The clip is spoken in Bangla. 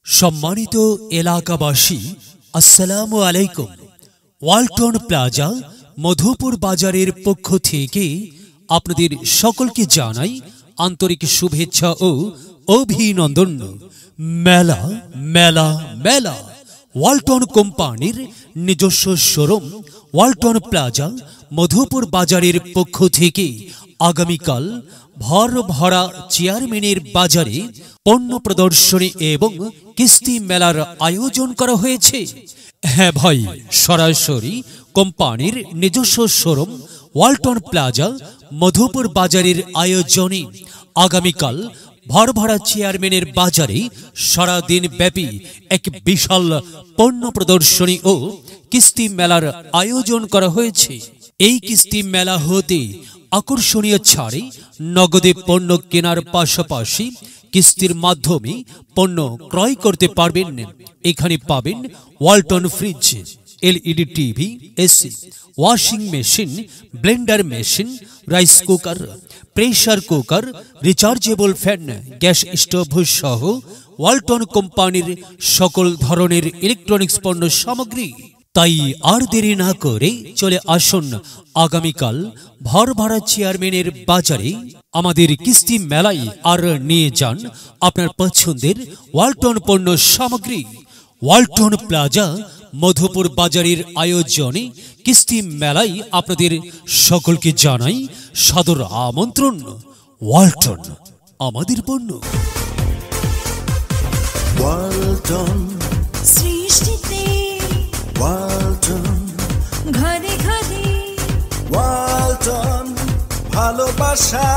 সম্মানিত এলাকাবাসী, আসসালামু আলাইকুম। ওয়ালটন প্লাজা মধুপুর বাজারের পক্ষ থেকে আপনাদের সকলকে জানাই আন্তরিক শুভেচ্ছা ও অভিনন্দন। মেলা মেলা মেলা ওয়ালটন কোম্পানির নিজস্ব শোরুম ওয়ালটন প্লাজা মধুপুর বাজারের পক্ষ থেকে আগামীকাল ভর ভরা চেয়ারম্যানের বাজারে পণ্য প্রদর্শনী এবং কিস্তি মেলার আয়োজন করা হয়েছে। হ্যাঁ ভাই, সরাসরি কোম্পানির নিজস্ব শোরুম ওয়ালটন প্লাজা মধুপুর বাজারের আয়োজনে আগামীকাল ভর ভরা চেয়ারম্যানের বাজারে সারাদিন ব্যাপী এক বিশাল পণ্য প্রদর্শনী ও কিস্তি মেলার আয়োজন করা হয়েছে। এই কিস্তি মেলা হতে আকর্ষণীয় ছাড়ে নগদে পণ্য কেনার পাশাপাশি কিস্তির মাধ্যমে পণ্য ক্রয় করতে পারবেন। এখানে পাবেন Walton fridge, LED TV, AC, washing machine, Blender machine, rice cooker, pressure cooker, rechargeable fan, gas stove সহ ওয়ালটন কোম্পানির সকল ধরনের ইলেকট্রনিক্স পণ্য সামগ্রী। তাই আর দেরি না করে চলে আসুন আগামীকাল ভর ভরা চেয়ারম্যানের বাজারে আমাদের কিস্তি মেলায়, আর নিয়ে যান আপনার পছন্দের ওয়ালটন পণ্য সামগ্রী। ওয়ালটন প্লাজা মধুপুর বাজারের আয়োজনে কিস্তি মেলায় আপনাদের সকলকে জানাই সাদর আমন্ত্রণ। ওয়ালটন, আমাদের পণ্য। ওয়ালটন সৃষ্টিতে ওয়ালটন ঘরে ঘরে ওয়ালটন ভালোবাসা।